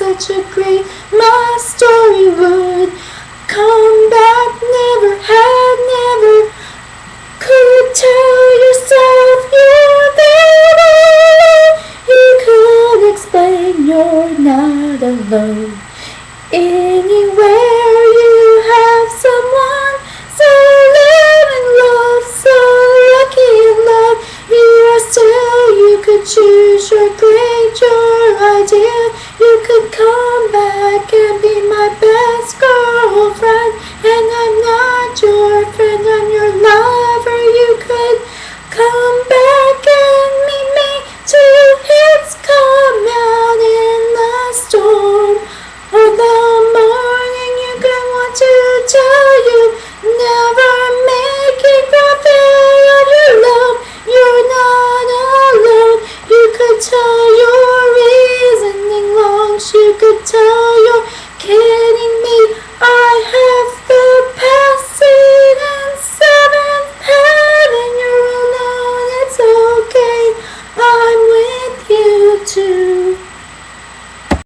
such a great, my story would come back. Never had, never could tell yourself you're there alone. You could explain you're not alone. Anywhere you have someone so live in love, so lucky in love. You are still, you could choose your great, your ideal. You could come back and be my best.